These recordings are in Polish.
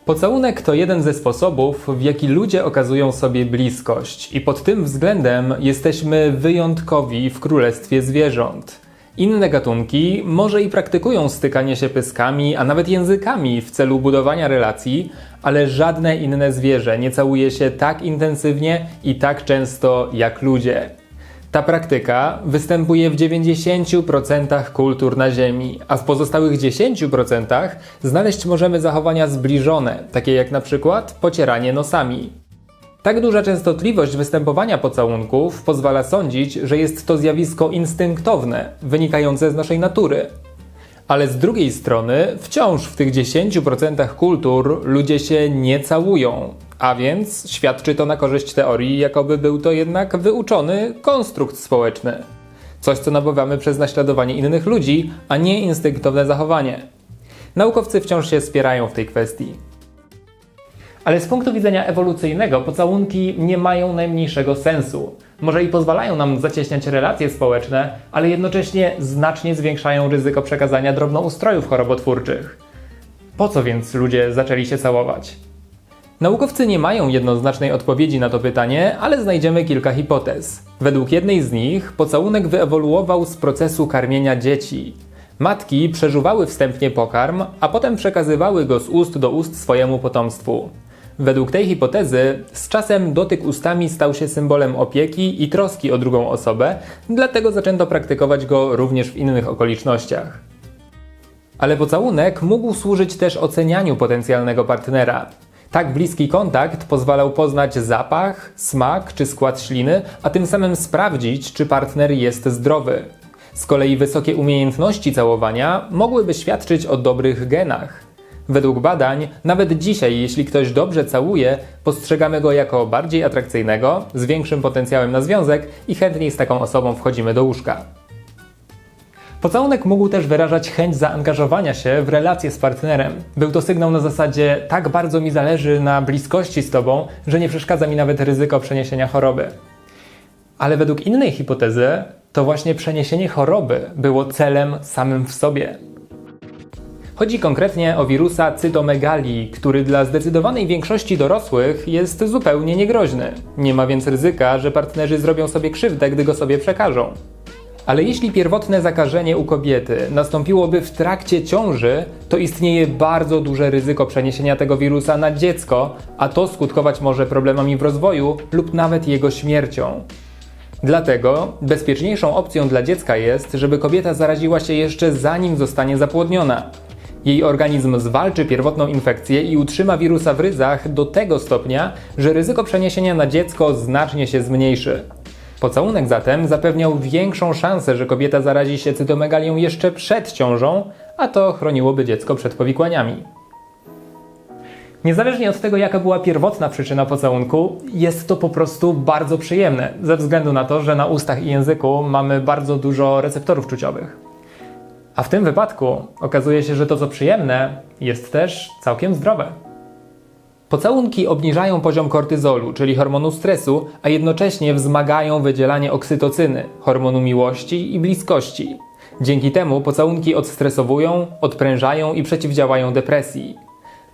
Pocałunek to jeden ze sposobów, w jaki ludzie okazują sobie bliskość i pod tym względem jesteśmy wyjątkowi w królestwie zwierząt. Inne gatunki może i praktykują stykanie się pyskami, a nawet językami w celu budowania relacji, ale żadne inne zwierzę nie całuje się tak intensywnie i tak często jak ludzie. Ta praktyka występuje w 90% kultur na Ziemi, a w pozostałych 10% znaleźć możemy zachowania zbliżone, takie jak na przykład pocieranie nosami. Tak duża częstotliwość występowania pocałunków pozwala sądzić, że jest to zjawisko instynktowne, wynikające z naszej natury. Ale z drugiej strony wciąż w tych 10% kultur ludzie się nie całują, a więc świadczy to na korzyść teorii, jakoby był to jednak wyuczony konstrukt społeczny. Coś, co nabywamy przez naśladowanie innych ludzi, a nie instynktowne zachowanie. Naukowcy wciąż się spierają w tej kwestii. Ale z punktu widzenia ewolucyjnego pocałunki nie mają najmniejszego sensu. Może i pozwalają nam zacieśniać relacje społeczne, ale jednocześnie znacznie zwiększają ryzyko przekazania drobnoustrojów chorobotwórczych. Po co więc ludzie zaczęli się całować? Naukowcy nie mają jednoznacznej odpowiedzi na to pytanie, ale znajdziemy kilka hipotez. Według jednej z nich pocałunek wyewoluował z procesu karmienia dzieci. Matki przeżuwały wstępnie pokarm, a potem przekazywały go z ust do ust swojemu potomstwu. Według tej hipotezy z czasem dotyk ustami stał się symbolem opieki i troski o drugą osobę, dlatego zaczęto praktykować go również w innych okolicznościach. Ale pocałunek mógł służyć też ocenianiu potencjalnego partnera. Tak bliski kontakt pozwalał poznać zapach, smak czy skład śliny, a tym samym sprawdzić, czy partner jest zdrowy. Z kolei wysokie umiejętności całowania mogłyby świadczyć o dobrych genach. Według badań, nawet dzisiaj, jeśli ktoś dobrze całuje, postrzegamy go jako bardziej atrakcyjnego, z większym potencjałem na związek i chętniej z taką osobą wchodzimy do łóżka. Pocałunek mógł też wyrażać chęć zaangażowania się w relacje z partnerem. Był to sygnał na zasadzie: tak bardzo mi zależy na bliskości z tobą, że nie przeszkadza mi nawet ryzyko przeniesienia choroby. Ale według innej hipotezy, to właśnie przeniesienie choroby było celem samym w sobie. Chodzi konkretnie o wirusa cytomegalii, który dla zdecydowanej większości dorosłych jest zupełnie niegroźny. Nie ma więc ryzyka, że partnerzy zrobią sobie krzywdę, gdy go sobie przekażą. Ale jeśli pierwotne zakażenie u kobiety nastąpiłoby w trakcie ciąży, to istnieje bardzo duże ryzyko przeniesienia tego wirusa na dziecko, a to skutkować może problemami w rozwoju lub nawet jego śmiercią. Dlatego bezpieczniejszą opcją dla dziecka jest, żeby kobieta zaraziła się jeszcze zanim zostanie zapłodniona. Jej organizm zwalczy pierwotną infekcję i utrzyma wirusa w ryzach do tego stopnia, że ryzyko przeniesienia na dziecko znacznie się zmniejszy. Pocałunek zatem zapewniał większą szansę, że kobieta zarazi się cytomegalią jeszcze przed ciążą, a to chroniłoby dziecko przed powikłaniami. Niezależnie od tego, jaka była pierwotna przyczyna pocałunku, jest to po prostu bardzo przyjemne, ze względu na to, że na ustach i języku mamy bardzo dużo receptorów czuciowych. A w tym wypadku okazuje się, że to, co przyjemne, jest też całkiem zdrowe. Pocałunki obniżają poziom kortyzolu, czyli hormonu stresu, a jednocześnie wzmagają wydzielanie oksytocyny, hormonu miłości i bliskości. Dzięki temu pocałunki odstresowują, odprężają i przeciwdziałają depresji.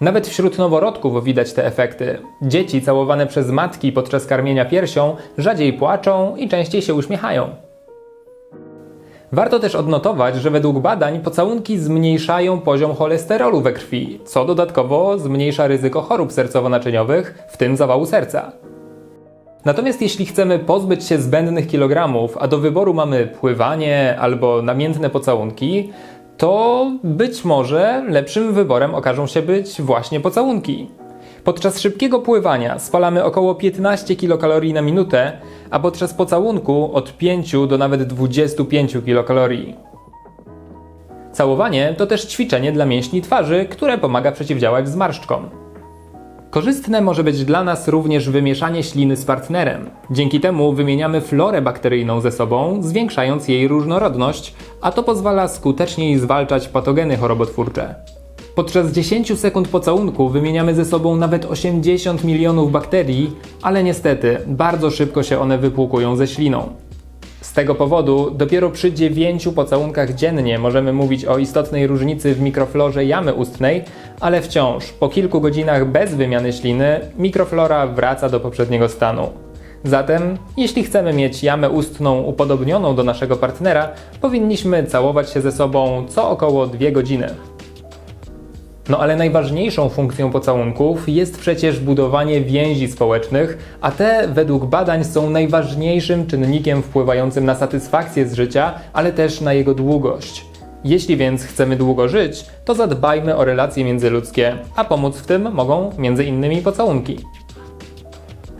Nawet wśród noworodków widać te efekty. Dzieci całowane przez matki podczas karmienia piersią rzadziej płaczą i częściej się uśmiechają. Warto też odnotować, że według badań pocałunki zmniejszają poziom cholesterolu we krwi, co dodatkowo zmniejsza ryzyko chorób sercowo-naczyniowych, w tym zawału serca. Natomiast jeśli chcemy pozbyć się zbędnych kilogramów, a do wyboru mamy pływanie albo namiętne pocałunki, to być może lepszym wyborem okażą się być właśnie pocałunki. Podczas szybkiego pływania spalamy około 15 kilokalorii na minutę, a podczas pocałunku od 5 do nawet 25 kilokalorii. Całowanie to też ćwiczenie dla mięśni twarzy, które pomaga przeciwdziałać zmarszczkom. Korzystne może być dla nas również wymieszanie śliny z partnerem. Dzięki temu wymieniamy florę bakteryjną ze sobą, zwiększając jej różnorodność, a to pozwala skuteczniej zwalczać patogeny chorobotwórcze. Podczas 10 sekund pocałunku wymieniamy ze sobą nawet 80 milionów bakterii, ale niestety bardzo szybko się one wypłukują ze śliną. Z tego powodu dopiero przy 9 pocałunkach dziennie możemy mówić o istotnej różnicy w mikroflorze jamy ustnej, ale wciąż po kilku godzinach bez wymiany śliny mikroflora wraca do poprzedniego stanu. Zatem, jeśli chcemy mieć jamę ustną upodobnioną do naszego partnera, powinniśmy całować się ze sobą co około 2 godziny. No ale najważniejszą funkcją pocałunków jest przecież budowanie więzi społecznych, a te według badań są najważniejszym czynnikiem wpływającym na satysfakcję z życia, ale też na jego długość. Jeśli więc chcemy długo żyć, to zadbajmy o relacje międzyludzkie, a pomóc w tym mogą m.in. pocałunki.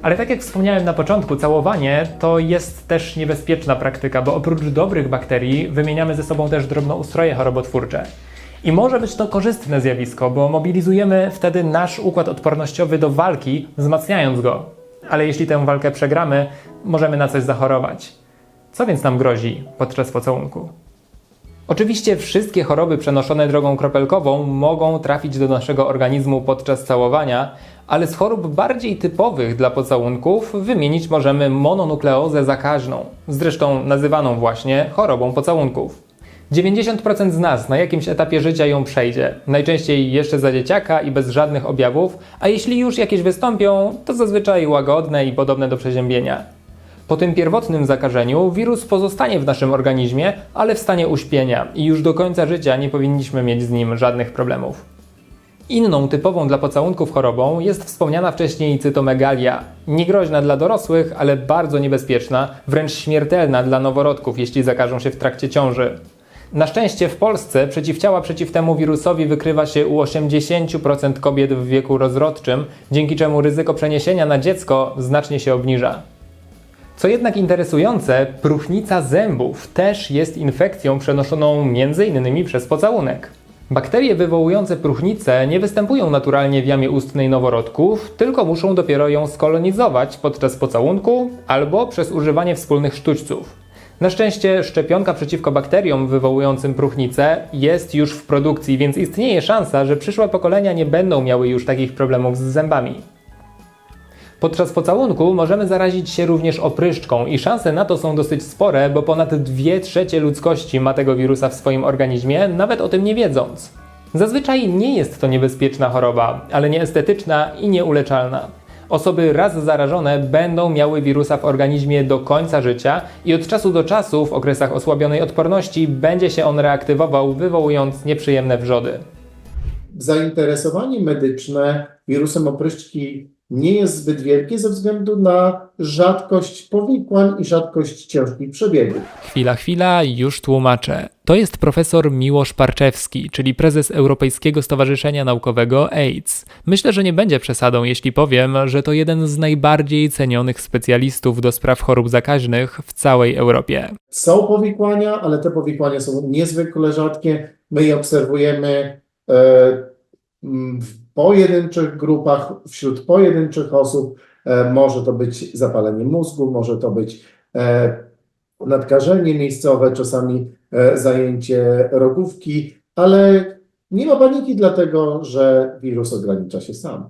Ale tak jak wspomniałem na początku, całowanie to jest też niebezpieczna praktyka, bo oprócz dobrych bakterii wymieniamy ze sobą też drobnoustroje chorobotwórcze. I może być to korzystne zjawisko, bo mobilizujemy wtedy nasz układ odpornościowy do walki, wzmacniając go. Ale jeśli tę walkę przegramy, możemy na coś zachorować. Co więc nam grozi podczas pocałunku? Oczywiście wszystkie choroby przenoszone drogą kropelkową mogą trafić do naszego organizmu podczas całowania, ale z chorób bardziej typowych dla pocałunków wymienić możemy mononukleozę zakaźną, zresztą nazywaną właśnie chorobą pocałunków. 90% z nas na jakimś etapie życia ją przejdzie, najczęściej jeszcze za dzieciaka i bez żadnych objawów, a jeśli już jakieś wystąpią, to zazwyczaj łagodne i podobne do przeziębienia. Po tym pierwotnym zakażeniu wirus pozostanie w naszym organizmie, ale w stanie uśpienia i już do końca życia nie powinniśmy mieć z nim żadnych problemów. Inną typową dla pocałunków chorobą jest wspomniana wcześniej cytomegalia. Niegroźna dla dorosłych, ale bardzo niebezpieczna, wręcz śmiertelna dla noworodków, jeśli zakażą się w trakcie ciąży. Na szczęście w Polsce przeciwciała przeciw temu wirusowi wykrywa się u 80% kobiet w wieku rozrodczym, dzięki czemu ryzyko przeniesienia na dziecko znacznie się obniża. Co jednak interesujące, próchnica zębów też jest infekcją przenoszoną m.in. przez pocałunek. Bakterie wywołujące próchnicę nie występują naturalnie w jamie ustnej noworodków, tylko muszą dopiero ją skolonizować podczas pocałunku albo przez używanie wspólnych sztućców. Na szczęście szczepionka przeciwko bakteriom wywołującym próchnicę jest już w produkcji, więc istnieje szansa, że przyszłe pokolenia nie będą miały już takich problemów z zębami. Podczas pocałunku możemy zarazić się również opryszczką i szanse na to są dosyć spore, bo ponad 2/3 ludzkości ma tego wirusa w swoim organizmie, nawet o tym nie wiedząc. Zazwyczaj nie jest to niebezpieczna choroba, ale nieestetyczna i nieuleczalna. Osoby raz zarażone będą miały wirusa w organizmie do końca życia i od czasu do czasu w okresach osłabionej odporności będzie się on reaktywował, wywołując nieprzyjemne wrzody. Zainteresowanie medyczne wirusem opryszczki nie jest zbyt wielkie ze względu na rzadkość powikłań i rzadkość ciężkich przebiegów. Chwila, już tłumaczę. To jest profesor Miłosz Parczewski, czyli prezes Europejskiego Stowarzyszenia Naukowego AIDS. Myślę, że nie będzie przesadą, jeśli powiem, że to jeden z najbardziej cenionych specjalistów do spraw chorób zakaźnych w całej Europie. Są powikłania, ale te powikłania są niezwykle rzadkie. My je obserwujemy w pojedynczych grupach, wśród pojedynczych osób. Może to być zapalenie mózgu, może to być nadkażenie miejscowe, czasami zajęcie rogówki, ale nie ma paniki dlatego, że wirus ogranicza się sam.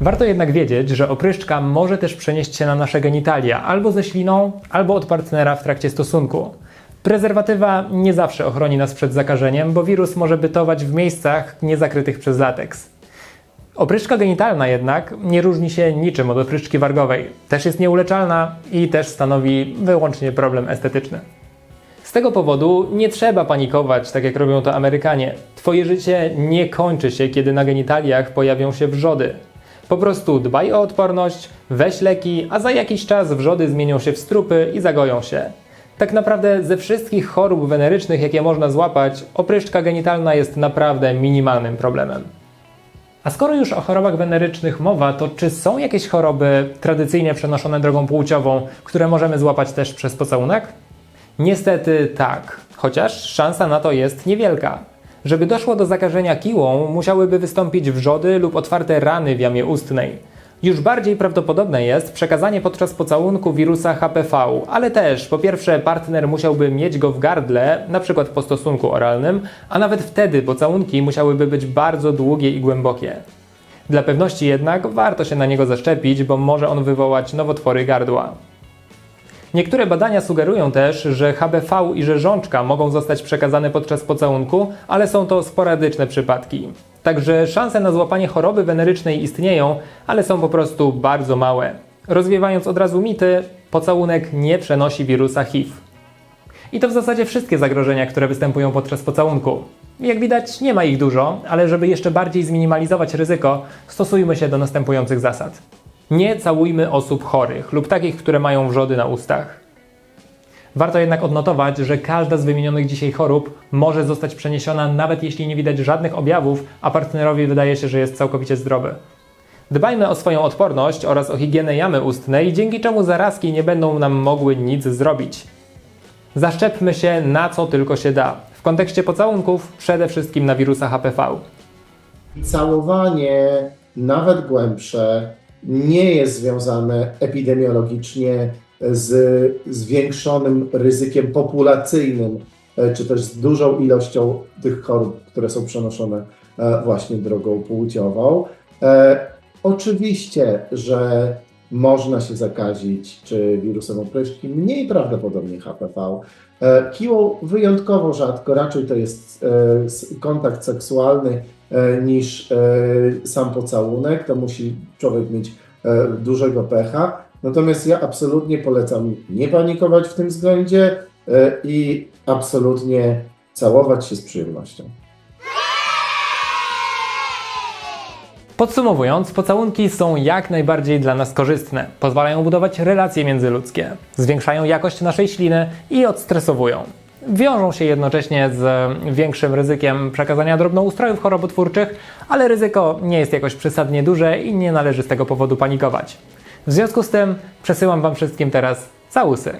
Warto jednak wiedzieć, że opryszczka może też przenieść się na nasze genitalia albo ze śliną, albo od partnera w trakcie stosunku. Prezerwatywa nie zawsze ochroni nas przed zakażeniem, bo wirus może bytować w miejscach niezakrytych przez lateks. Opryszczka genitalna jednak nie różni się niczym od opryszczki wargowej. Też jest nieuleczalna i też stanowi wyłącznie problem estetyczny. Z tego powodu nie trzeba panikować, tak jak robią to Amerykanie. Twoje życie nie kończy się, kiedy na genitaliach pojawią się wrzody. Po prostu dbaj o odporność, weź leki, a za jakiś czas wrzody zmienią się w strupy i zagoją się. Tak naprawdę ze wszystkich chorób wenerycznych, jakie można złapać, opryszczka genitalna jest naprawdę minimalnym problemem. A skoro już o chorobach wenerycznych mowa, to czy są jakieś choroby tradycyjnie przenoszone drogą płciową, które możemy złapać też przez pocałunek? Niestety tak, chociaż szansa na to jest niewielka. Żeby doszło do zakażenia kiłą, musiałyby wystąpić wrzody lub otwarte rany w jamie ustnej. Już bardziej prawdopodobne jest przekazanie podczas pocałunku wirusa HPV, ale też po pierwsze partner musiałby mieć go w gardle, np. po stosunku oralnym, a nawet wtedy pocałunki musiałyby być bardzo długie i głębokie. Dla pewności jednak warto się na niego zaszczepić, bo może on wywołać nowotwory gardła. Niektóre badania sugerują też, że HBV i rzeżączka mogą zostać przekazane podczas pocałunku, ale są to sporadyczne przypadki. Także szanse na złapanie choroby wenerycznej istnieją, ale są po prostu bardzo małe. Rozwiewając od razu mity, pocałunek nie przenosi wirusa HIV. I to w zasadzie wszystkie zagrożenia, które występują podczas pocałunku. Jak widać, nie ma ich dużo, ale żeby jeszcze bardziej zminimalizować ryzyko, stosujmy się do następujących zasad. Nie całujmy osób chorych lub takich, które mają wrzody na ustach. Warto jednak odnotować, że każda z wymienionych dzisiaj chorób może zostać przeniesiona nawet jeśli nie widać żadnych objawów, a partnerowi wydaje się, że jest całkowicie zdrowy. Dbajmy o swoją odporność oraz o higienę jamy ustnej, dzięki czemu zarazki nie będą nam mogły nic zrobić. Zaszczepmy się na co tylko się da. W kontekście pocałunków przede wszystkim na wirusa HPV. Całowanie, nawet głębsze, nie jest związane epidemiologicznie z zwiększonym ryzykiem populacyjnym, czy też z dużą ilością tych chorób, które są przenoszone właśnie drogą płciową. Oczywiście, że można się zakazić czy wirusem opryszki, mniej prawdopodobnie HPV. Kiłą wyjątkowo rzadko, raczej to jest kontakt seksualny niż sam pocałunek, to musi człowiek mieć dużego pecha. Natomiast ja absolutnie polecam nie panikować w tym względzie i absolutnie całować się z przyjemnością. Podsumowując, pocałunki są jak najbardziej dla nas korzystne. Pozwalają budować relacje międzyludzkie, zwiększają jakość naszej śliny i odstresowują. Wiążą się jednocześnie z większym ryzykiem przekazania drobnoustrojów chorobotwórczych, ale ryzyko nie jest jakoś przesadnie duże i nie należy z tego powodu panikować. W związku z tym przesyłam Wam wszystkim teraz całusy.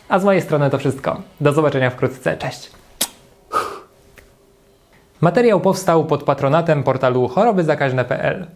A z mojej strony to wszystko. Do zobaczenia wkrótce. Cześć! Materiał powstał pod patronatem portalu chorobysakaźne.pl.